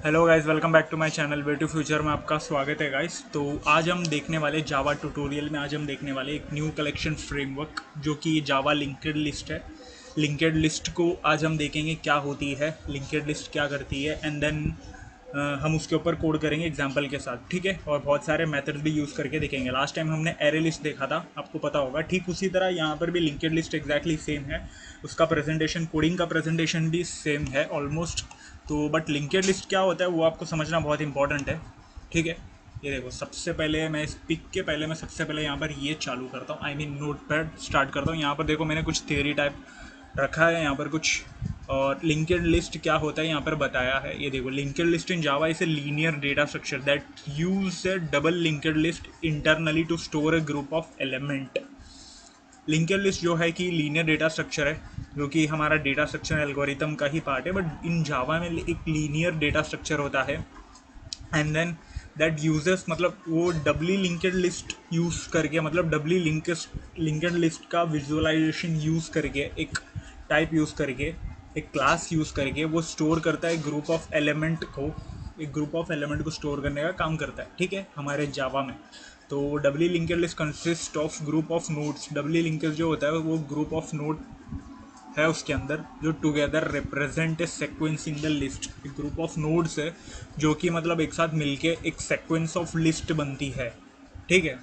Hello guys, welcome back to my channel way to future में आपका स्वागत है गाइस। तो आज हम देखने वाले जावा ट्यूटोरियल में आज हम देखने वाले एक न्यू कलेक्शन फ्रेमवर्क जो कि जावा लिंक्ड लिस्ट है। लिंक्ड लिस्ट को आज हम देखेंगे क्या होती है, लिंक्ड लिस्ट क्या करती है, एंड देन हम उसके ऊपर कोड करेंगे एग्जाम्पल के साथ, ठीक है। और बहुत सारे मेथड्स भी यूज़ करके देखेंगे। लास्ट टाइम हमने एरे लिस्ट देखा था, आपको पता होगा। ठीक उसी तरह यहाँ पर भी लिंक्ड लिस्ट एग्जैक्टली सेम है। उसका प्रेजेंटेशन, कोडिंग का प्रेजेंटेशन भी सेम है ऑलमोस्ट। तो बट लिंक्ड लिस्ट क्या होता है वो आपको समझना बहुत इंपॉर्टेंट है, ठीक है। ये देखो, सबसे पहले मैं इस पिक के पहले मैं सबसे पहले यहाँ पर ये चालू करता हूँ, I mean note pad start करता हूँ। यहाँ पर देखो मैंने कुछ थ्योरी टाइप रखा है यहाँ पर कुछ, और लिंक्ड लिस्ट क्या होता है यहाँ पर बताया है। ये देखो, linked list in Java is a linear data structure that use a double linked list internally to store a group of element. Linked list जो है कि लीनियर डेटा स्ट्रक्चर है, जो कि हमारा डेटा स्ट्रक्चर एल्गोरिथम का ही पार्ट है। But in जावा में एक लीनियर डेटा स्ट्रक्चर होता है, एंड देन दैट यूजर्स, मतलब वो डबली लिंक्ड लिस्ट यूज़ करके, मतलब डबली लिंक्ड लिस्ट का विजुअलाइजेशन यूज़ करके, एक टाइप यूज़ करके, एक क्लास यूज़ करके वो स्टोर करता है ग्रुप ऑफ एलिमेंट को। एक ग्रुप ऑफ एलिमेंट को स्टोर करने का काम करता है, ठीक है, हमारे जावा में। तो doubly linked list consist of group of nodes. Doubly linked जो होता है वो ग्रुप ऑफ नोड है उसके अंदर, जो together represent a sequence in the list. एक ग्रुप ऑफ नोड्स है जो कि मतलब एक साथ मिलके एक सेक्वेंस ऑफ लिस्ट बनती है, ठीक है।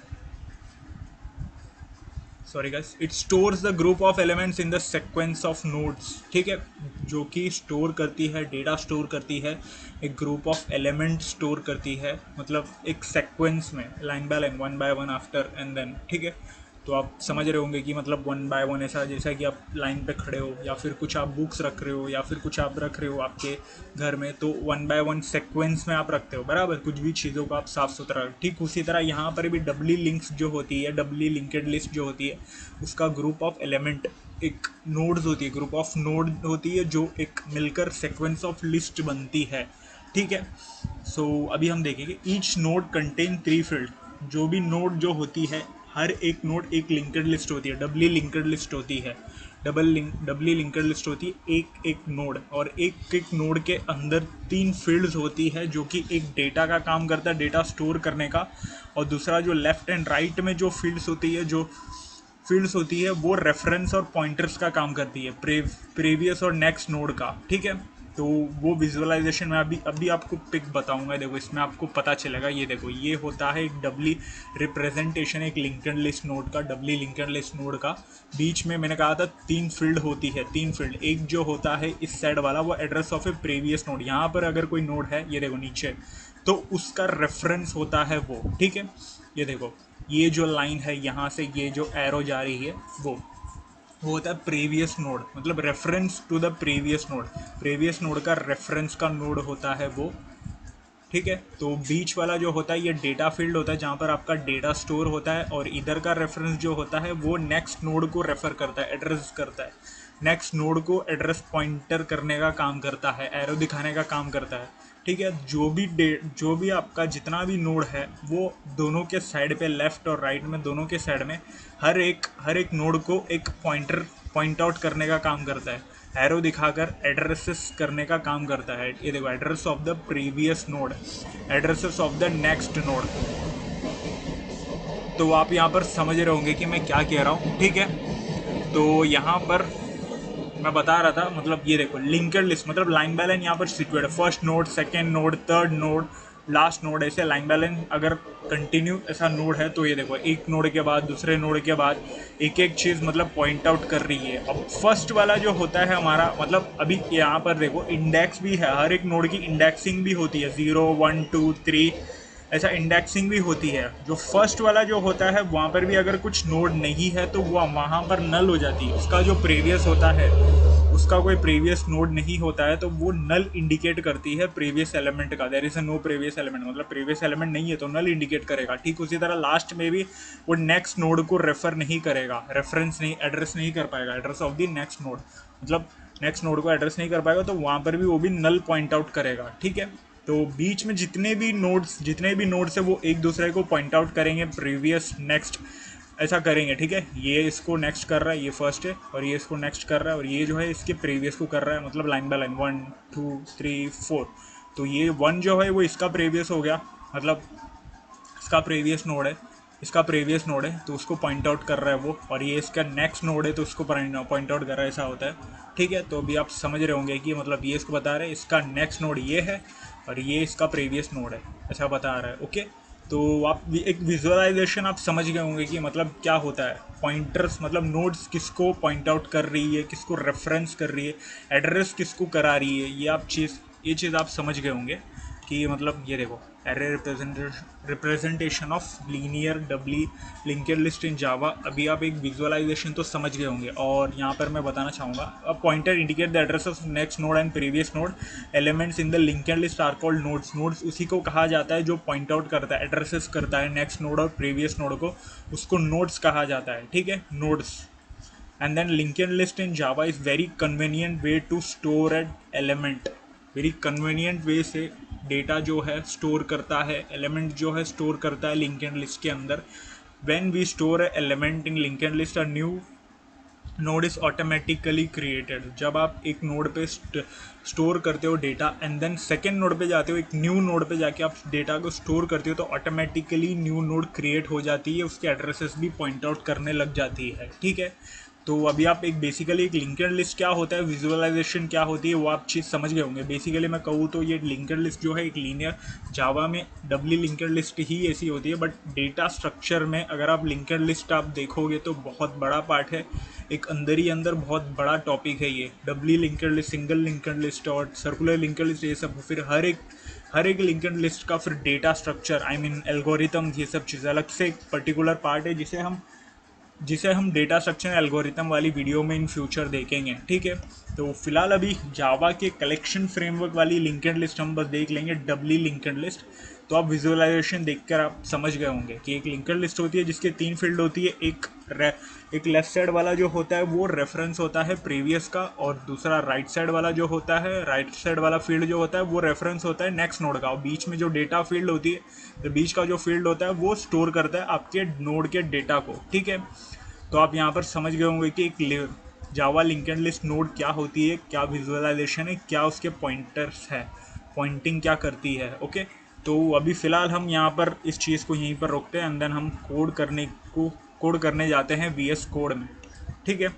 Sorry guys, it stores the group of elements in the sequence of nodes, ठीक है। जो कि स्टोर करती है, डेटा स्टोर करती है, एक ग्रुप ऑफ एलिमेंट स्टोर करती है, मतलब एक सेक्वेंस में, line by line, one by one, after and then, ठीक है। तो आप समझ रहे होंगे कि मतलब वन बाय वन ऐसा, जैसा कि आप लाइन पे खड़े हो, या फिर कुछ आप बुक्स रख रहे हो, या फिर कुछ आप रख रहे हो आपके घर में, तो वन बाय वन सेक्वेंस में आप रखते हो, बराबर। कुछ भी चीज़ों को आप साफ सुथरा। ठीक उसी तरह यहाँ पर भी डबली लिंक्स जो होती है, डबली लिंक्ड लिस्ट जो होती है, उसका ग्रुप ऑफ एलिमेंट, एक नोड्स होती है, ग्रुप ऑफ नोड होती है, जो एक मिलकर सेक्वेंस ऑफ लिस्ट बनती है, ठीक है। सो अभी हम देखेंगे ईच नोड कंटेन 3 फील्ड। जो भी नोड जो होती है, हर एक नोड एक लिंक्ड लिस्ट होती है, डबली लिंक्ड लिस्ट होती है। डबली लिंक्ड लिस्ट होती है, एक एक नोड, और एक एक नोड के अंदर 3 फील्ड्स होती है, जो कि एक डेटा का काम करता है, डेटा स्टोर करने का। और दूसरा जो लेफ्ट एंड राइट में जो फील्ड्स होती है, जो फील्ड्स होती है, वो रेफरेंस और पॉइंटर्स का काम करती है, प्रीवियस और नेक्स्ट नोड का, ठीक है। तो वो विजुअलाइजेशन में अभी आपको पिक बताऊंगा। देखो, इसमें आपको पता चलेगा। ये देखो, ये होता है एक डबली रिप्रेजेंटेशन, एक लिंक्ड लिस्ट नोड का, डबली लिंक्ड लिस्ट नोड का। बीच में मैंने कहा था 3 फील्ड होती है, 3 फील्ड। एक जो होता है इस साइड वाला, वो address of A previous node. यहाँ पर अगर कोई नोड है, ये देखो नीचे, तो उसका रेफरेंस होता है वो, ठीक है। ये देखो, ये जो लाइन है यहाँ से, ये जो एरो जा रही है, वो होता है प्रीवियस नोड, मतलब reference to the previous node. Previous node का रेफरेंस का नोड होता है वो, ठीक है। तो बीच वाला जो होता है, ये डेटा फील्ड होता है, जहाँ पर आपका डेटा स्टोर होता है। और इधर का रेफरेंस जो होता है, वो नेक्स्ट नोड को रेफर करता है, एड्रेस करता है, नेक्स्ट नोड को एड्रेस पॉइंटर करने का काम करता है, एरो दिखाने का काम करता है, ठीक है। जो भी आपका जितना भी नोड है, वो दोनों के साइड पे, लेफ्ट और राइट में, दोनों के साइड में, हर एक नोड को एक पॉइंट आउट करने का काम करता है, एरो दिखाकर एड्रेसेस करने का काम करता है। ये देखो, address of the previous node, addresses of the next node. तो आप यहाँ पर समझ रहे होंगे कि मैं क्या कह रहा हूँ, ठीक है। तो यहाँ पर मैं बता रहा था, मतलब ये देखो, लिंक्ड लिस्ट मतलब लाइन बाय लाइन यहाँ पर सिचुएट है। First node, second node, third node, last node, ऐसे लाइन बाय लाइन अगर कंटिन्यू ऐसा नोड है, तो ये देखो, एक नोड के बाद दूसरे नोड के बाद एक एक चीज़ मतलब पॉइंट आउट कर रही है। अब फर्स्ट वाला जो होता है हमारा, मतलब अभी यहाँ पर देखो इंडेक्स भी है, हर एक नोड की इंडेक्सिंग भी होती है, 0 1 2 3 ऐसा इंडेक्सिंग भी होती है। जो फर्स्ट वाला जो होता है, वहाँ पर भी अगर कुछ नोड नहीं है तो वो वहाँ पर नल हो जाती है। उसका जो प्रीवियस होता है, उसका कोई प्रीवियस नोड नहीं होता है, तो वो नल इंडिकेट करती है प्रीवियस एलिमेंट का। There is a no previous element, मतलब प्रीवियस एलिमेंट नहीं है तो नल इंडिकेट करेगा। ठीक उसी तरह लास्ट में भी वो नेक्स्ट नोड को रेफर नहीं करेगा, रेफरेंस नहीं, एड्रेस नहीं कर पाएगा, address of the next node, मतलब नेक्स्ट नोड को एड्रेस नहीं कर पाएगा, तो वहाँ पर भी वो भी नल पॉइंट आउट करेगा, ठीक है। तो बीच में जितने भी नोड्स है, वो एक दूसरे को पॉइंट आउट करेंगे, प्रीवियस, नेक्स्ट, ऐसा करेंगे, ठीक है। ये इसको नेक्स्ट कर रहा है, ये फर्स्ट है, और ये इसको नेक्स्ट कर रहा है, और ये जो है इसके प्रीवियस को कर रहा है, मतलब लाइन बाय लाइन 1 2 3 4 तो ये 1 जो है वो इसका प्रीवियस हो गया, मतलब इसका प्रीवियस नोड है, इसका प्रीवियस नोड है तो उसको पॉइंट आउट कर रहा है वो, और ये इसका नेक्स्ट नोड है तो उसको पॉइंट आउट कर रहा है, ऐसा होता है। ठीक है, तो अभी आप समझ रहे होंगे कि मतलब ये इसको बता रहे हैं इसका नेक्स्ट नोड ये है और ये इसका प्रीवियस नोड है, ऐसा बता रहा है। ओके, तो आप एक विजुअलाइजेशन आप समझ गए होंगे कि मतलब क्या होता है। पॉइंटर्स मतलब नोड्स किसको पॉइंट आउट कर रही है, किसको रेफरेंस कर रही है, एड्रेस किसको करा रही है, ये चीज़ आप समझ गए होंगे कि मतलब ये देखो array representation of linear doubly linked list in Java. अभी आप एक विजुअलाइजेशन तो समझ गए होंगे, और यहाँ पर मैं बताना चाहूँगा a pointer indicate the address of next node and previous node, elements in the linked list are called nodes. Nodes उसी को कहा जाता है जो पॉइंट आउट करता है, एड्रेसेस करता है नेक्स्ट नोड और प्रीवियस नोड को, उसको नोड्स कहा जाता है। ठीक है, nodes. And then linked list in Java is very convenient way to store add element. Very convenient way से डेटा जो है स्टोर करता है, एलिमेंट जो है स्टोर करता है लिंक्ड लिस्ट के अंदर। When we store element in linked list a new node is automatically created. जब आप एक नोड पे स्टोर करते हो data and then second node पे जाते हो, एक न्यू नोड पे जाके आप डेटा को स्टोर करते हो, तो ऑटोमेटिकली न्यू नोड क्रिएट हो जाती है, उसके एड्रेसेस भी पॉइंट आउट करने लग जाती है। ठीक है, तो अभी आप एक बेसिकली एक लिंक्ड लिस्ट क्या होता है, विजुअलाइजेशन क्या होती है, वो आप चीज़ समझ गए होंगे। बेसिकली मैं कहूँ तो ये लिंक्ड लिस्ट जो है एक लीनियर, जावा में डबली लिंक्ड लिस्ट ही ऐसी होती है, बट डेटा स्ट्रक्चर में अगर आप लिंक्ड लिस्ट आप देखोगे तो बहुत बड़ा पार्ट है, एक अंदर ही अंदर बहुत बड़ा टॉपिक है ये doubly linked list, single linked list और सर्कुलर लिंक्ड लिस्ट, ये सब। फिर हर एक लिंक्ड लिस्ट का फिर data structure, I mean algorithm, ये सब चीज़ अलग से एक पर्टिकुलर पार्ट है जिसे हम डेटा स्ट्रक्चर एल्गोरिथम वाली वीडियो में इन फ्यूचर देखेंगे। ठीक है, तो फिलहाल अभी जावा के कलेक्शन फ्रेमवर्क वाली लिंक्ड लिस्ट हम बस देख लेंगे, डबली लिंक्ड लिस्ट। तो आप विजुअलाइजेशन देखकर आप समझ गए होंगे कि एक लिंक्ड लिस्ट होती है जिसके 3 फील्ड होती है। एक लेफ्ट साइड वाला जो होता है वो रेफरेंस होता है प्रीवियस का, और दूसरा राइट साइड वाला जो होता है, राइट साइड वाला फील्ड जो होता है वो रेफरेंस होता है नेक्स्ट नोड का, और बीच में जो डेटा फील्ड होती है, तो बीच का जो फील्ड होता है वो स्टोर करता है आपके नोड के डेटा को। ठीक है, तो आप यहाँ पर समझ गए होंगे कि एक जावा लिंक्ड लिस्ट नोड क्या होती है, क्या विजुअलाइजेशन है, क्या उसके पॉइंटर्स है, पॉइंटिंग क्या करती है। ओके, तो अभी फ़िलहाल हम यहाँ पर इस चीज़ को यहीं पर रोकते हैं, एंड देन हम कोड करने जाते हैं VS कोड में। ठीक है,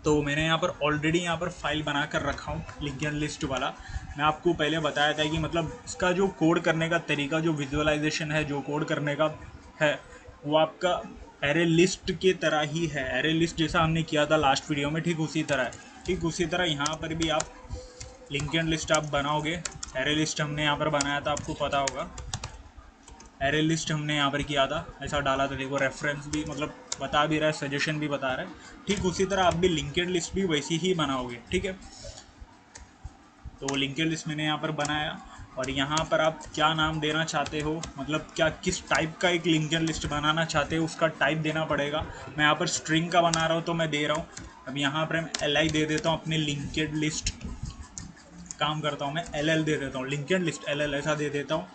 तो मैंने यहाँ पर ऑलरेडी यहाँ पर फाइल बना कर रखा हूँ लिंक्ड लिस्ट वाला। मैं आपको पहले बताया था कि मतलब इसका जो कोड करने का तरीका, जो विजुअलाइजेशन है, जो कोड करने का है, वो आपका एरे लिस्ट के तरह ही है। एरे लिस्ट जैसा हमने किया था लास्ट वीडियो में, ठीक उसी तरह है। ठीक उसी तरह यहाँ पर भी आप लिंक्ड लिस्ट आप बनाओगे। एरे लिस्ट हमने यहाँ पर बनाया था, आपको पता होगा। एरे लिस्ट हमने यहाँ पर किया था, ऐसा डाला था, देखो रेफरेंस भी मतलब बता भी रहा है, सजेशन भी बता रहा है। ठीक उसी तरह आप भी लिंक्ड लिस्ट भी वैसी ही बनाओगे। ठीक है, तो लिंक्ड लिस्ट मैंने यहाँ पर बनाया, और यहाँ पर आप क्या नाम देना चाहते हो, मतलब क्या किस टाइप का एक लिंक्ड लिस्ट बनाना चाहते हो उसका टाइप देना पड़ेगा। मैं यहाँ पर स्ट्रिंग का बना रहा हूँ तो मैं दे रहा हूँ। अब यहाँ पर मैं li दे देता हूँ, अपनी लिंक्ड लिस्ट काम करता हूँ मैं ll दे देता हूँ, लिंक्ड लिस्ट ll ऐसा दे देता हूँ।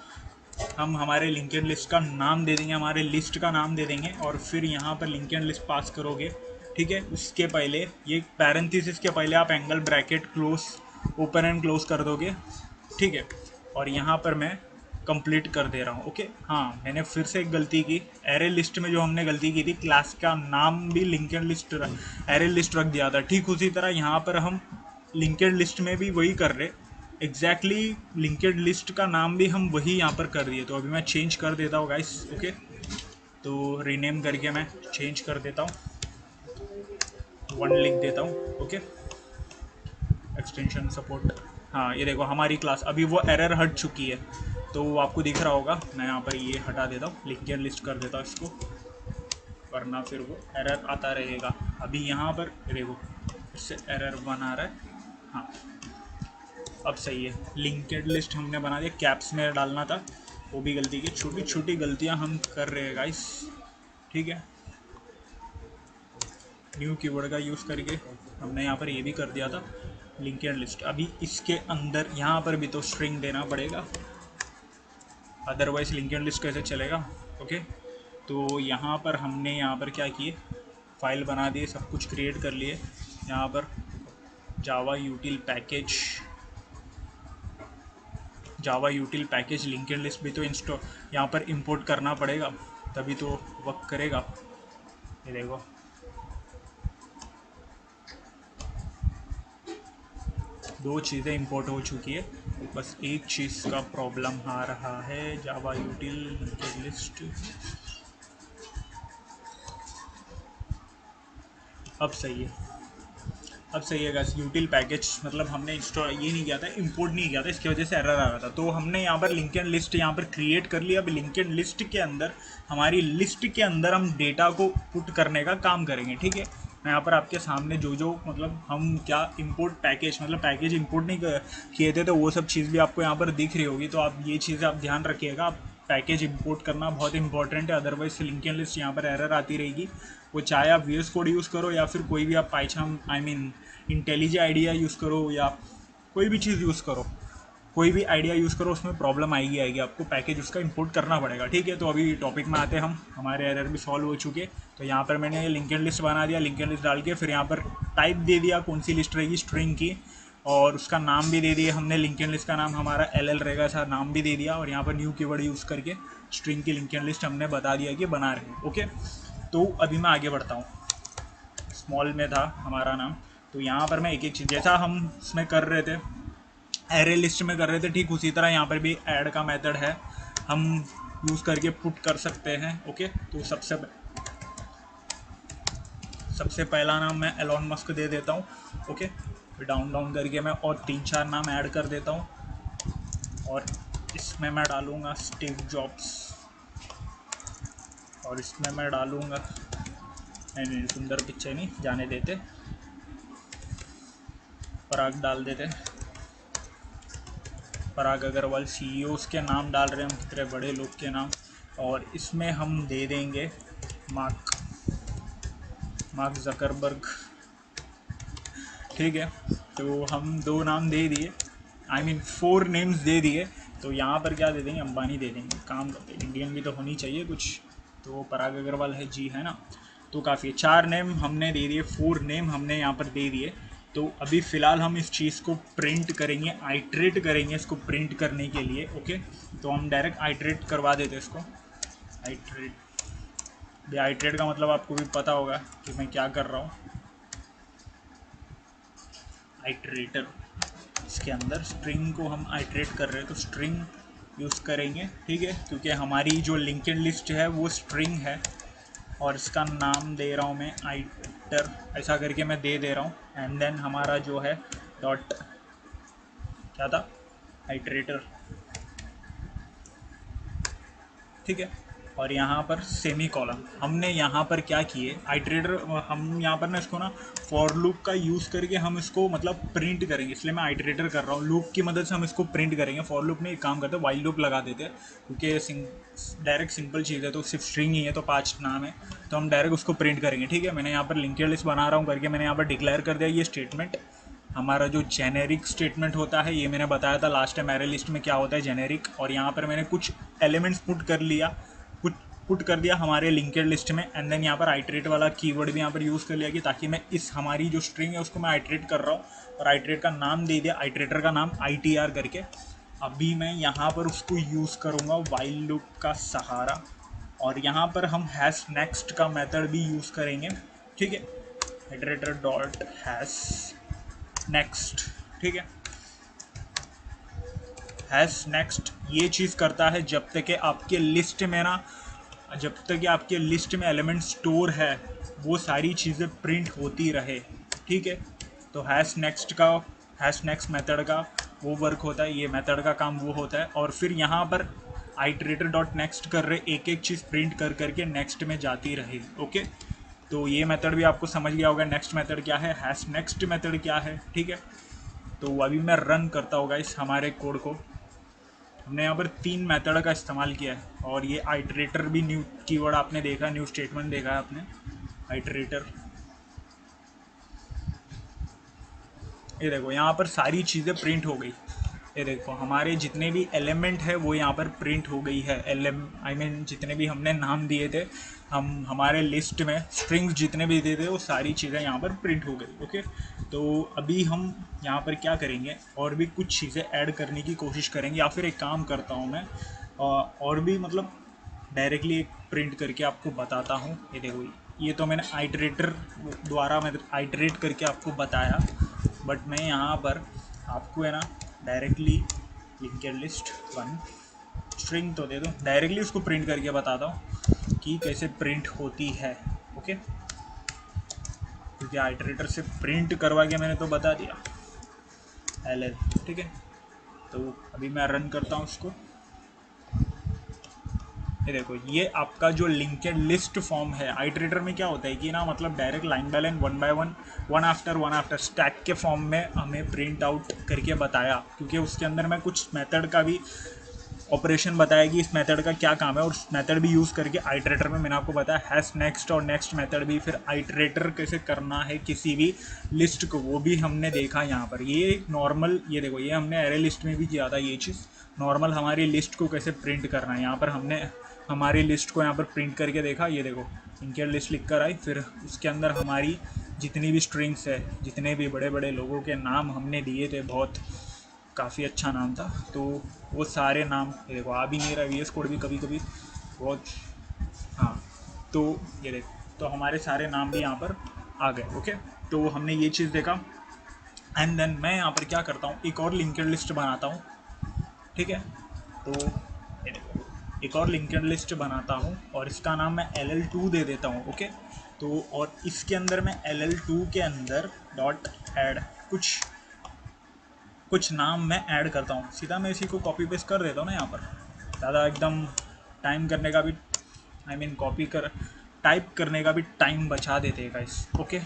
हम हमारे लिंक्ड लिस्ट का नाम दे देंगे, हमारे लिस्ट का नाम दे देंगे, और फिर यहाँ पर लिंक्ड लिस्ट पास करोगे। ठीक है, उसके पहले ये पैरेंथेसिस के पहले आप angle bracket close, open and close कर दोगे। ठीक है, और यहाँ पर मैं कंप्लीट कर दे रहा हूँ। ओके, हाँ मैंने फिर से एक गलती की, एरे लिस्ट में जो हमने गलती की थी, क्लास का नाम भी लिंक्ड लिस्ट एरे लिस्ट रख दिया था। ठीक उसी तरह यहाँ पर हम लिंक्ड लिस्ट में भी वही कर रहे, एग्जैक्टली लिंक्ड लिस्ट का नाम भी हम वही यहाँ पर कर दिए। तो अभी मैं चेंज कर देता हूँ गाइस। ओके, तो रीनेम करके मैं चेंज कर देता हूँ, 1 लिख देता हूँ। ओके, एक्सटेंशन सपोर्ट, हाँ ये देखो हमारी क्लास अभी वो एरर हट चुकी है, तो वो आपको दिख रहा होगा। मैं यहाँ पर ये हटा देता हूँ, लिंक्ड लिस्ट कर देता हूँ इसको, वरना फिर वो एरर आता रहेगा। अभी यहाँ पर देखो फिर से एरर बना रहा है। हाँ अब सही है, लिंक्ड लिस्ट हमने बना दिया, कैप्स में डालना था, वो भी गलती की। छोटी छोटी गलतियां हम कर रहे हैं गाइस। ठीक है, न्यू कीवर्ड का यूज़ करके हमने यहाँ पर ये भी कर दिया था लिंक्ड लिस्ट। अभी इसके अंदर यहाँ पर भी तो स्ट्रिंग देना पड़ेगा, अदरवाइज लिंक्ड लिस्ट कैसे चलेगा। ओके, तो यहाँ पर हमने यहाँ पर क्या किए, फाइल बना दिए, सब कुछ क्रिएट कर लिए। यहाँ पर जावा यूटिल पैकेज जावा यूटिल पैकेज लिंक्ड लिस्ट भी तो इंस्टॉल यहाँ पर इंपोर्ट करना पड़ेगा, तभी तो वर्क करेगा। ये देखो, दो चीज़ें इंपोर्ट हो चुकी है, बस एक चीज़ का प्रॉब्लम आ रहा है। जावा यूटिल लिंक्ड लिस्ट अब सही है, अब सही है गाइस। यूटिल पैकेज मतलब हमने इंस्टॉल ये नहीं किया था, इंपोर्ट नहीं किया था, इसकी वजह से एरर आ रहा था। तो हमने यहाँ पर लिंक्ड लिस्ट यहाँ पर क्रिएट कर लिया। अब लिंक्ड लिस्ट के अंदर, हमारी लिस्ट के अंदर हम डेटा को पुट करने का काम करेंगे, ठीक है। मैं यहाँ पर आपके सामने जो जो मतलब हम क्या इंपोर्ट पैकेज मतलब पैकेज इंपोर्ट नहीं किए थे, तो वो सब चीज़ भी आपको यहाँ पर दिख रही होगी। तो आप ये चीज़ें आप ध्यान रखिएगा, आप पैकेज इंपोर्ट करना बहुत इंपॉर्टेंट है, अदरवाइज लिंक्ड लिस्ट यहाँ पर एरर आती रहेगी। वो चाहे आप VS कोड यूज़ करो या फिर कोई भी आप पाइथन इंटेलिजे आइडिया यूज़ करो या कोई भी चीज़ यूज़ करो, कोई भी आइडिया यूज़ करो, उसमें प्रॉब्लम आएगी, आपको पैकेज उसका इंपोर्ट करना पड़ेगा, ठीक है। तो अभी टॉपिक में आते हैं हम, हमारे एरर भी सॉल्व हो चुके। तो यहाँ पर मैंने लिंक्ड लिस्ट बना दिया, लिंक्ड लिस्ट डाल के फिर यहाँ पर टाइप दे दिया कौन सी लिस्ट रहेगी, स्ट्रिंग की, और उसका नाम भी दे दिया हमने। लिंक्ड लिस्ट का नाम हमारा LL रहेगा, ऐसा नाम भी दे दिया। और यहाँ पर न्यू कीवर्ड यूज़ करके स्ट्रिंग की लिंक्ड लिस्ट हमने बता दिया कि बना रहे हैं, ओके। तो अभी मैं आगे बढ़ता हूँ। स्मॉल में था हमारा नाम, तो यहाँ पर मैं एक एक चीज़ जैसा हम इसमें कर रहे थे, एरे लिस्ट में कर रहे थे, ठीक उसी तरह यहाँ पर भी ऐड का मेथड है, हम यूज़ करके पुट कर सकते हैं, ओके। तो सबसे पहला नाम मैं एलोन मस्क दे देता हूँ, ओके। फिर डाउन करके मैं और 3-4 नाम ऐड कर देता हूँ, और इसमें मैं डालूँगा स्टीव जॉब्स, और इसमें मैं डालूँगा, नहीं सुंदर पिक्चर नहीं जाने देते, पराग डाल देते, पराग अग्रवाल। CEOs के नाम डाल रहे हैं हम, कितने बड़े लोग के नाम। और इसमें हम दे देंगे मार्क जकरबर्ग, ठीक है। तो हम 2 नाम दे दिए, 4 नेम्स दे दिए। तो यहाँ पर क्या दे देंगे, अंबानी दे देंगे, काम करते, इंडियन भी तो होनी चाहिए कुछ। तो पराग अग्रवाल है जी, है ना। तो काफ़ी 4 नेम हमने दे दिए, 4 नेम हमने यहाँ पर दे दिए। तो अभी फ़िलहाल हम इस चीज़ को प्रिंट करेंगे, आइट्रेट करेंगे इसको प्रिंट करने के लिए, ओके। तो हम डायरेक्ट आइट्रेट करवा देते इसको, आइट्रेट। आइट्रेट का मतलब आपको भी पता होगा कि मैं क्या कर रहा हूँ, आइट्रेटर। इसके अंदर स्ट्रिंग को हम आइट्रेट कर रहे हैं, तो स्ट्रिंग यूज़ करेंगे, ठीक है, क्योंकि हमारी जो लिंक्ड लिस्ट है वो स्ट्रिंग है। और इसका नाम दे रहा हूँ मैं आइटर, ऐसा करके मैं दे रहा हूँ। एंड देन हमारा जो है डॉट क्या था, आइट्रेटर, ठीक है। और यहाँ पर सेमी कॉलम, हमने यहाँ पर क्या किए, आइट्रेटर हम यहाँ पर ना इसको ना फॉर लूप का यूज़ करके हम इसको मतलब प्रिंट करेंगे, इसलिए मैं आइट्रेटर कर रहा हूँ। लूप की मदद से हम इसको प्रिंट करेंगे। फॉर लूप में एक काम करते हैं, वाइल लूप लगा देते हैं, क्योंकि डायरेक्ट सिंपल चीज़ है, तो सिर्फ स्ट्रिंग ही है, तो 5 नाम है, तो हम डायरेक्ट उसको प्रिंट करेंगे, ठीक है। मैंने यहाँ पर लिंक्ड लिस्ट बना रहा हूँ करके मैंने यहाँ पर डिक्लेयर कर दिया ये स्टेटमेंट, हमारा जो जेनेरिक स्टेटमेंट होता है, ये मैंने बताया था लास्ट टाइम एरे लिस्ट में क्या होता है, जेनेरिक। और यहाँ पर मैंने कुछ एलिमेंट्स पुट कर दिया हमारे लिंक्ड लिस्ट में। एंड देन यहाँ पर आइट्रेट वाला कीवर्ड भी यहाँ पर यूज़ कर लिया कि ताकि मैं इस हमारी जो स्ट्रिंग है उसको मैं आइट्रेट कर रहा हूँ, और आइट्रेट का नाम दे दिया, आइट्रेटर का नाम ITR करके। अभी मैं यहाँ पर उसको यूज़ करूँगा वाइल लूप का सहारा, और यहाँ पर हम हैश नेक्स्ट का मेथड भी यूज़ करेंगे, ठीक है। आइट्रेटर डॉट हैश नेक्स्ट, ठीक है। हैश नेक्स्ट ये चीज़ करता है जब तक कि आपके लिस्ट में ना, जब तक कि आपके लिस्ट में एलिमेंट स्टोर है, वो सारी चीज़ें प्रिंट होती रहे, ठीक है। तो हैश नेक्स्ट मेथड का वो वर्क होता है, ये मेथड का काम वो होता है। और फिर यहाँ पर आइट्रेटर डॉट नेक्स्ट कर रहे, एक एक चीज़ प्रिंट कर करके नेक्स्ट में जाती रहे, ओके। तो ये मेथड भी आपको समझ गया होगा, नेक्स्ट मेथड क्या है, हैश नेक्स्ट मेथड क्या है, ठीक है। तो अभी मैं रन करता होगा इस हमारे कोड को। हमने यहाँ पर 3 मेथड का इस्तेमाल किया है, और ये आइट्रेटर भी न्यू कीवर्ड आपने देखा, न्यू स्टेटमेंट देखा है आपने, आइट्रेटर। ये देखो यहाँ पर सारी चीज़ें प्रिंट हो गई, ये देखो हमारे जितने भी एलिमेंट है वो यहाँ पर प्रिंट हो गई है। आई मीन जितने भी हमने नाम दिए थे, हम हमारे लिस्ट में स्ट्रिंग्स जितने भी दिए थे वो सारी चीज़ें यहाँ पर प्रिंट हो गई। ओके, तो अभी हम यहाँ पर क्या करेंगे, और भी कुछ चीज़ें ऐड करने की कोशिश करेंगे, या फिर एक काम करता हूँ मैं और भी मतलब डायरेक्टली एक प्रिंट करके आपको बताता हूँ। ये देखो, ये तो मैंने आइटरेटर द्वारा मैं आइटरेट करके आपको बताया, बट मैं यहाँ पर आपको है ना directly linked list one string तो दे दूँ, डायरेक्टली उसको प्रिंट करके बताता हूँ कि कैसे प्रिंट होती है। ओके, क्योंकि आइटरेटर से प्रिंट करवा के मैंने तो बता दिया एल। ठीक है, तो अभी मैं रन करता हूँ उसको। ये देखो, ये आपका जो लिंक्ड लिस्ट फॉर्म है, आइटरेटर में क्या होता है कि ना मतलब direct line by line one by one after stack के फॉर्म में हमें प्रिंट आउट करके बताया, क्योंकि उसके अंदर मैं कुछ मेथड का भी ऑपरेशन बताया कि इस मेथड का क्या काम है, और उस मेथड भी यूज़ करके आइटरेटर में मैंने आपको बताया हैश नेक्स्ट और नेक्स्ट मेथड भी, फिर आइटरेटर कैसे करना है किसी भी लिस्ट को वो भी हमने देखा यहाँ पर। ये नॉर्मल, ये देखो ये हमने एरे लिस्ट में भी किया था ये चीज़, नॉर्मल हमारी लिस्ट को कैसे प्रिंट करना है। यहाँ पर हमने हमारी लिस्ट को यहाँ पर प्रिंट करके देखा, ये देखो इनके लिस्ट लिख कर आई, फिर उसके अंदर हमारी जितनी भी स्ट्रिंग्स है, जितने भी बड़े बड़े लोगों के नाम हमने दिए थे, बहुत काफ़ी अच्छा नाम था, तो वो सारे नाम ये देखो आ भी नहीं रहा, VS कोड भी कभी कभी बहुत। हाँ, तो ये देखो, तो हमारे सारे नाम भी यहाँ पर आ गए। ओके, तो हमने ये चीज़ देखा, एंड देन मैं यहाँ पर क्या करता हूँ, एक और लिंक्ड लिस्ट बनाता हूँ। ठीक है, तो ये देखो एक और लिंक्ड लिस्ट बनाता हूँ और इसका नाम मैं LL2 दे देता हूँ। ओके, तो और इसके अंदर मैं LL2 के अंदर डॉट ऐड कुछ नाम मैं ऐड करता हूँ। सीधा मैं इसी को कॉपी पेस्ट कर देता हूँ ना यहाँ पर, ज़्यादा एकदम टाइम करने का भी कॉपी कर टाइप करने का भी टाइम बचा देते हैं गाइस। ओके,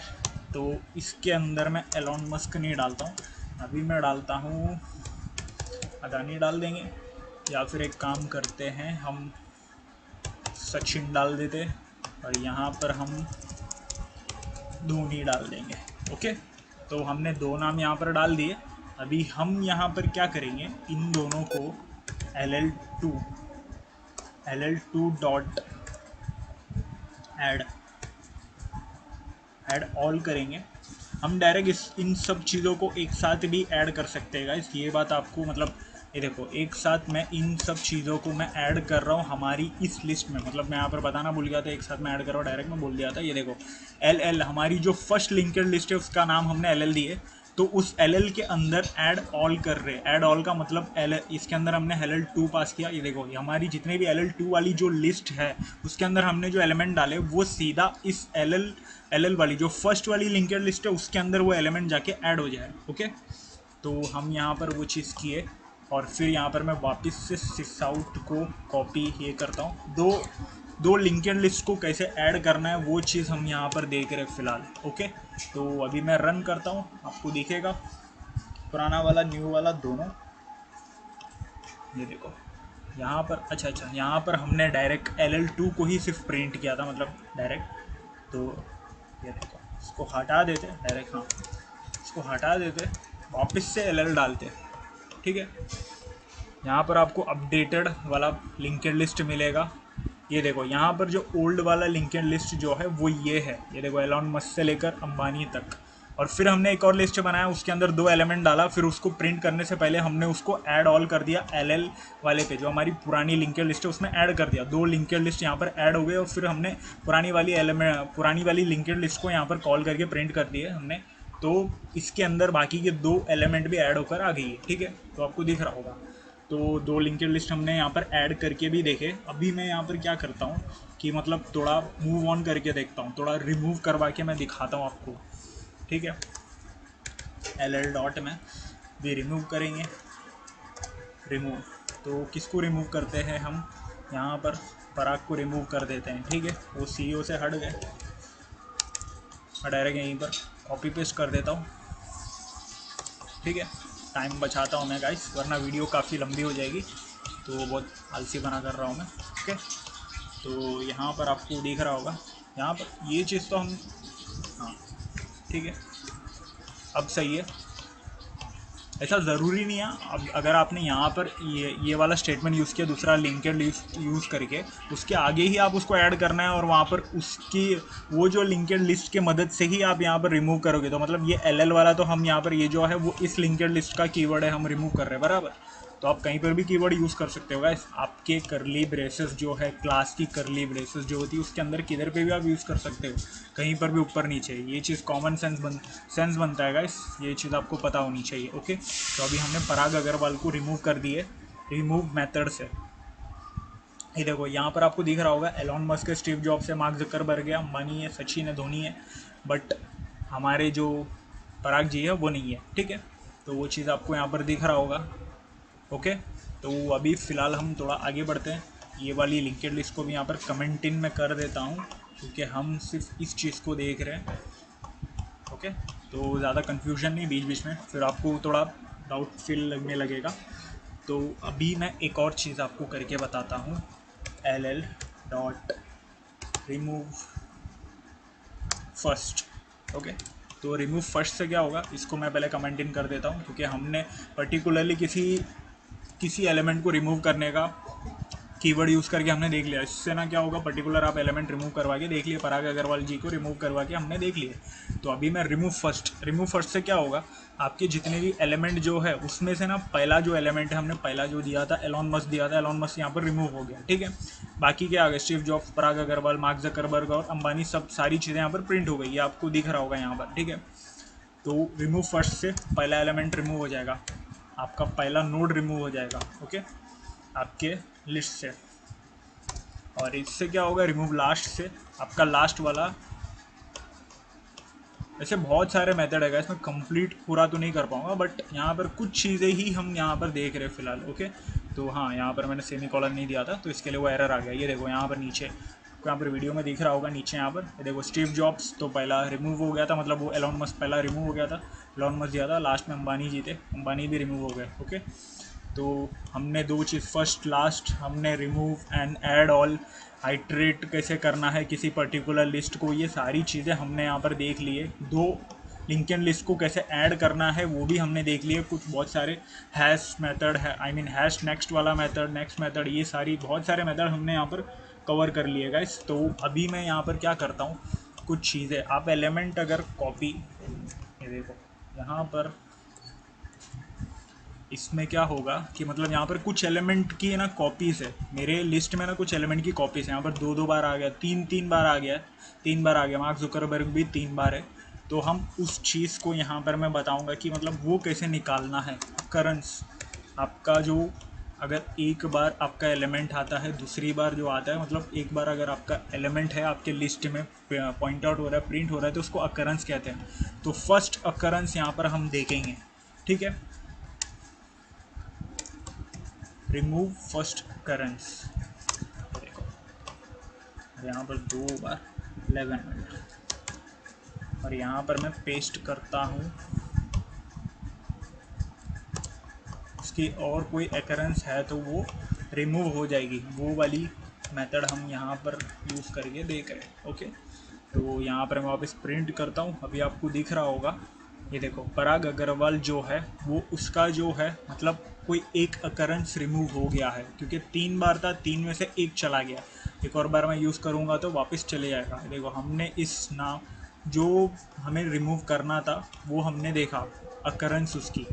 तो इसके अंदर मैं एलॉन मस्क नहीं डालता हूँ, अभी मैं डालता हूँ अदानी डाल देंगे, या फिर एक काम करते हैं हम सचिन डाल देते, और यहाँ पर हम धोनी डाल देंगे। ओके, तो हमने दो नाम यहाँ पर डाल दिए। अभी हम यहाँ पर क्या करेंगे, इन दोनों को LL2 डॉट ऐड ऑल करेंगे। हम डायरेक्ट इन सब चीज़ों को एक साथ भी ऐड कर सकते हैं गाइस, ये बात आपको मतलब ये देखो एक साथ मैं इन सब चीज़ों को मैं ऐड कर रहा हूँ हमारी इस लिस्ट में, मतलब मैं यहाँ पर बताना भूल गया था, एक साथ मैं ऐड कर रहा हूँ, डायरेक्ट मैं बोल दिया था। ये देखो LL हमारी जो फर्स्ट लिंक्ड लिस्ट है उसका नाम हमने LL दिए, तो उस LL के अंदर ऐड ऑल कर रहे, ऐड ऑल का मतलब इसके अंदर हमने LL2 पास किया। ये देखो हमारी जितने भी LL2 वाली जो लिस्ट है उसके अंदर हमने जो एलिमेंट डाले वो सीधा इस LL वाली जो फर्स्ट वाली लिंक्ड लिस्ट है उसके अंदर वो एलिमेंट जाके ऐड हो जाए। ओके, तो हम यहाँ पर वो चीज़ किए, और फिर यहाँ पर मैं वापस से सिसआउट को कॉपी ये करता हूँ। दो लिंक्ड लिस्ट को कैसे ऐड करना है वो चीज़ हम यहाँ पर देख रहे हैं फ़िलहाल। ओके, तो अभी मैं रन करता हूँ, आपको दिखेगा पुराना वाला न्यू वाला दोनों। ये देखो यहाँ पर अच्छा यहाँ पर हमने डायरेक्ट LL2 को ही सिर्फ प्रिंट किया था, मतलब डायरेक्ट। तो ये देखो इसको हटा देते डायरेक्ट, हाँ इसको हटा देते, वापस से LL डालते। ठीक है, यहाँ पर आपको अपडेटेड वाला लिंक्ड लिस्ट मिलेगा। ये देखो यहाँ पर जो ओल्ड वाला लिंक्ड लिस्ट जो है वो ये है, ये देखो एलॉन मस्क से लेकर अंबानी तक। और फिर हमने एक और लिस्ट बनाया, उसके अंदर दो एलिमेंट डाला, फिर उसको प्रिंट करने से पहले हमने उसको ऐड ऑल कर दिया LL वाले पे, जो हमारी पुरानी लिंक्ड लिस्ट है उसमें ऐड कर दिया। दो लिंक्ड लिस्ट यहाँ पर ऐड हो गए, और फिर हमने पुरानी वाली लिंक्ड लिस्ट को यहाँ पर कॉल करके प्रिंट कर दिए हमने। तो इसके अंदर बाकी के दो एलिमेंट भी ऐड होकर आ गई है। ठीक है, तो आपको दिख रहा होगा। तो दो लिंक्ड लिस्ट हमने यहाँ पर ऐड करके भी देखे। अभी मैं यहाँ पर क्या करता हूँ कि मतलब थोड़ा मूव ऑन करके देखता हूँ, थोड़ा रिमूव करवा के मैं दिखाता हूँ आपको। ठीक है, LL डॉट में भी रिमूव करेंगे, रिमूव। तो किसको रिमूव करते हैं हम, यहाँ पर पराग को रिमूव कर देते हैं। ठीक है, वो CEO से हट गए, मैं डायरेक्ट यहीं पर कॉपी पेस्ट कर देता हूँ। ठीक है, टाइम बचाता हूँ मैं गाइस, वरना वीडियो काफ़ी लंबी हो जाएगी, तो बहुत आलसी बना कर रहा हूँ मैं। ओके, तो यहाँ पर आपको दिख रहा होगा, यहाँ पर ये चीज़ तो हम हाँ ठीक है अब सही है। ऐसा ज़रूरी नहीं है। अब अगर आपने यहाँ पर ये वाला स्टेटमेंट यूज़ किया दूसरा लिंक्ड लिस्ट यूज़ करके, उसके आगे ही आप उसको ऐड करना है और वहाँ पर उसकी वो जो लिंक्ड लिस्ट के मदद से ही आप यहाँ पर रिमूव करोगे। तो मतलब ये एल वाला तो हम यहाँ पर ये जो है वो इस लिंक्ड लिस्ट का कीवर्ड है, हम रिमूव कर रहे हैं, बराबर। तो आप कहीं पर भी कीवर्ड यूज़ कर सकते हो गाइस। आपके करली ब्रेसेस जो है, क्लास की करली ब्रेसेस जो होती है उसके अंदर किधर पे भी आप यूज़ कर सकते हो, कहीं पर भी ऊपर नीचे। ये चीज़ कॉमन सेंस बनता है गाइस, ये चीज़ आपको पता होनी चाहिए। ओके, तो अभी हमने पराग अग्रवाल को रिमूव कर दिए रिमूव मेथड से। ये देखो यहाँ पर आपको दिख रहा होगा एलॉन मस्क है, स्टीव जॉब्स है, मार्क जकरबर्ग है, अंबानी है, सचिन है, धोनी है, बट हमारे जो पराग जी है वो नहीं है। ठीक है, तो वो चीज़ आपको यहाँ पर दिख रहा होगा। ओके, तो अभी फ़िलहाल हम थोड़ा आगे बढ़ते हैं। ये वाली लिंक्ड लिस्ट को भी यहाँ पर कमेंट इन में कर देता हूँ, क्योंकि हम सिर्फ इस चीज़ को देख रहे हैं। ओके, तो ज़्यादा कन्फ्यूजन नहीं बीच बीच में, फिर आपको थोड़ा डाउट फील लगने लगेगा। तो अभी मैं एक और चीज़ आपको करके बताता हूँ। ll dot remove first. Okay, तो रिमूव फर्स्ट से क्या होगा, इसको मैं पहले कमेंट इन कर देता हूँ, क्योंकि हमने पर्टिकुलरली किसी एलिमेंट को रिमूव करने का कीवर्ड यूज़ करके हमने देख लिया। इससे ना क्या होगा, पर्टिकुलर आप एलिमेंट रिमूव करवा के देख लिए, पराग अग्रवाल जी को रिमूव करवा के हमने देख लिए। तो अभी मैं रिमूव फर्स्ट से क्या होगा, आपके जितने भी एलिमेंट जो है उसमें से ना पहला जो एलिमेंट है हमने पहला जो दिया था एलॉन मस्क दिया था, एलॉन मस्क यहाँ पर रिमूव हो गया। ठीक है, बाकी क्या आ गया, स्टीव जॉब्स, पराग अग्रवाल, मार्क जकरबर्ग और अंबानी, सब सारी चीज़ें यहाँ पर प्रिंट हो गई, ये आपको दिख रहा होगा यहाँ पर। ठीक है, तो रिमूव फर्स्ट से पहला एलिमेंट रिमूव हो जाएगा, आपका पहला नोड रिमूव हो जाएगा। ओके, आपके लिस्ट से। और इससे क्या होगा, रिमूव लास्ट से आपका लास्ट वाला। ऐसे बहुत सारे मेथड है इसमें, कंप्लीट पूरा तो नहीं कर पाऊंगा, बट यहाँ पर कुछ चीज़ें ही हम यहाँ पर देख रहे हैं फिलहाल। ओके, तो हाँ, यहाँ पर मैंने सेमी कॉलन नहीं दिया था तो इसके लिए वो एरर आ गया। ये देखो यहाँ पर नीचे, आपको यहाँ पर वीडियो में दिख रहा होगा नीचे, यहाँ पर ये देखो स्टीव जॉब्स तो पहला रिमूव हो गया था, मतलब वो एलॉन मस्क पहला रिमूव हो गया था, एलॉन मस्क दिया था, लास्ट में अंबानी जी थे, अंबानी भी रिमूव हो गए। ओके, तो हमने दो चीज़, फर्स्ट लास्ट हमने remove and add all, iterate कैसे करना है किसी पर्टिकुलर लिस्ट को, ये सारी चीज़ें हमने यहाँ पर देख लिए। दो लिंक्ड लिस्ट को कैसे ऐड करना है वो भी हमने देख लिए। कुछ बहुत सारे हैश मेथड है, आई मीन हैश नेक्स्ट वाला मेथड, नेक्स्ट मेथड, ये सारी बहुत सारे मेथड हमने यहाँ पर कवर कर लिए गाइस। तो अभी मैं यहाँ पर क्या करता हूँ, कुछ चीज़ें आप एलिमेंट अगर कॉपी, ये देखो यहाँ पर इसमें क्या होगा कि मतलब यहाँ पर कुछ एलिमेंट की ना कॉपीज़ है, मेरे लिस्ट में ना कुछ एलिमेंट की कॉपीज़ है। यहाँ पर दो बार आ गया, तीन बार आ गया, 3 बार आ गया, मार्क जुकरबर्ग भी 3 बार है। तो हम उस चीज़ को यहाँ पर मैं बताऊँगा कि मतलब वो कैसे निकालना है। अकरेंस आपका जो, अगर एक बार आपका एलिमेंट आता है, दूसरी बार जो आता है, मतलब एक बार अगर आपका एलिमेंट है आपके लिस्ट में पॉइंट आउट हो रहा है, प्रिंट हो रहा है, तो उसको अकरेंस कहते हैं। तो फर्स्ट अकरेंस यहाँ पर हम देखेंगे। ठीक है, रिमूव फर्स्ट करेंस, देखो यहाँ पर 2 बार 11 मिनट, और यहाँ पर मैं पेस्ट करता हूँ उसकी, और कोई एकरेंस है तो वो रिमूव हो जाएगी, वो वाली मेथड हम यहाँ पर यूज़ करके देख रहे हैं। ओके, तो यहाँ पर मैं वापस प्रिंट करता हूँ, अभी आपको दिख रहा होगा, ये देखो पराग अग्रवाल जो है वो उसका जो है मतलब कोई एक अकरेंस रिमूव हो गया है, क्योंकि 3 बार था, 3 में से 1 चला गया। एक और बार मैं यूज़ करूँगा तो वापस चले जाएगा। देखो हमने इस नाम जो हमें रिमूव करना था वो हमने देखा अकरेंस उसकी।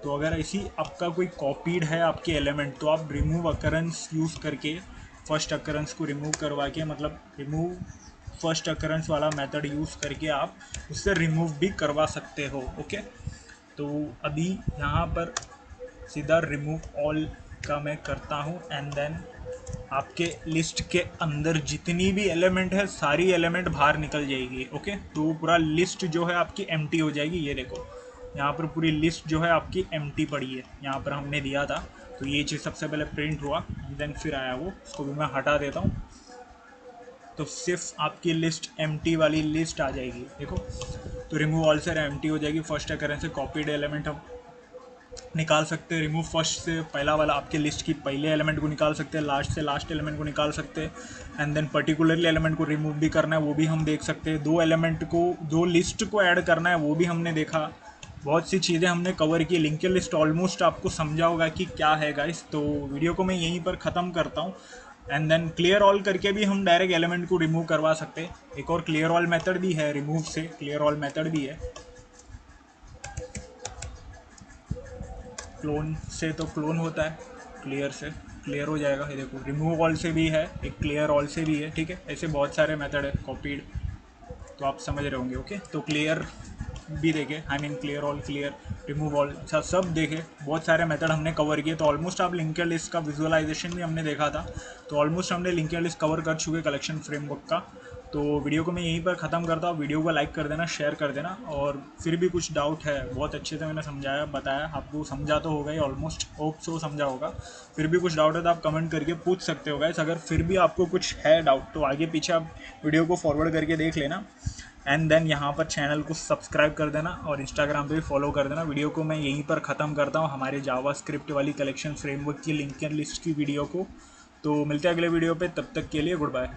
तो अगर ऐसी आपका कोई कॉपीड है आपके एलिमेंट, तो आप रिमूव अकरेंस यूज़ करके फर्स्ट अकरेंस को रिमूव करवा के, मतलब रिमूव फर्स्ट अकरेंस वाला मेथड यूज़ करके आप उससे रिमूव भी करवा सकते हो। ओके, तो अभी यहाँ पर सीधा रिमूव ऑल का मैं करता हूँ, एंड देन आपके लिस्ट के अंदर जितनी भी एलिमेंट है सारी एलिमेंट बाहर निकल जाएगी। ओके, तो पूरा लिस्ट जो है आपकी एम्प्टी हो जाएगी। ये देखो यहाँ पर पूरी लिस्ट जो है आपकी एम्प्टी पड़ी है, यहाँ पर हमने दिया था। तो ये चीज़ सबसे पहले प्रिंट हुआ, देन फिर आया वो, उसको भी मैं हटा देता हूँ, तो सिर्फ आपकी लिस्ट एम्प्टी वाली लिस्ट आ जाएगी। देखो, तो रिमूव ऑल से एम्प्टी हो जाएगी। फर्स्ट अकरेंस से कॉपीड एलिमेंट हम निकाल सकते हैं, रिमूव फर्स्ट से पहला वाला आपके लिस्ट की पहले एलिमेंट को निकाल सकते हैं, लास्ट से लास्ट एलिमेंट को निकाल सकते हैं, एंड देन पर्टिकुलरली एलिमेंट को रिमूव भी करना है वो भी हम देख सकते हैं। दो एलिमेंट को, दो लिस्ट को ऐड करना है वो भी हमने देखा, बहुत सी चीज़ें हमने कवर की। लिंक्ड लिस्ट ऑलमोस्ट आपको समझा होगा कि क्या है गाइस। तो वीडियो को मैं यहीं पर ख़त्म करता हूँ। एंड देन क्लियर ऑल करके भी हम डायरेक्ट एलिमेंट को रिमूव करवा सकते हैं। एक और क्लियर ऑल मेथड भी है, रिमूव से क्लियर ऑल मेथड भी है। क्लोन से तो क्लोन होता है, क्लियर से क्लियर हो जाएगा। ये देखो, रिमूव ऑल से भी है, एक क्लियर ऑल से भी है, ठीक है। ऐसे बहुत सारे मेथड है कॉपीड, तो आप समझ रहे होंगे। ओके, तो क्लियर भी देखे, I mean clear all, clear, remove all, सब देखे। बहुत सारे मेथड हमने कवर किए। तो ऑलमोस्ट आप लिंक्ड लिस्ट का विजुअलाइजेशन भी हमने देखा था। तो ऑलमोस्ट हमने लिंक्ड लिस्ट कवर कर चुके कलेक्शन फ्रेमवर्क का। तो वीडियो को मैं यहीं पर ख़त्म करता हूँ। वीडियो को लाइक कर देना, शेयर कर देना, और फिर भी कुछ डाउट है, बहुत अच्छे से मैंने समझाया, बताया आपको, समझा तो होगा ही ऑलमोस्ट, होप सो समझा होगा। फिर भी कुछ डाउट है तो आप कमेंट करके पूछ सकते हो गाइस। अगर फिर भी आपको कुछ है डाउट तो आगे पीछे आप वीडियो को फॉरवर्ड करके देख लेना। एंड देन यहाँ पर चैनल को सब्सक्राइब कर देना और इंस्टाग्राम पे भी फॉलो कर देना। वीडियो को मैं यहीं पर ख़त्म करता हूँ, हमारे जावास्क्रिप्ट वाली कलेक्शन फ्रेमवर्क की लिंक्ड लिस्ट की वीडियो को। तो मिलते हैं अगले वीडियो पे, तब तक के लिए गुड बाय।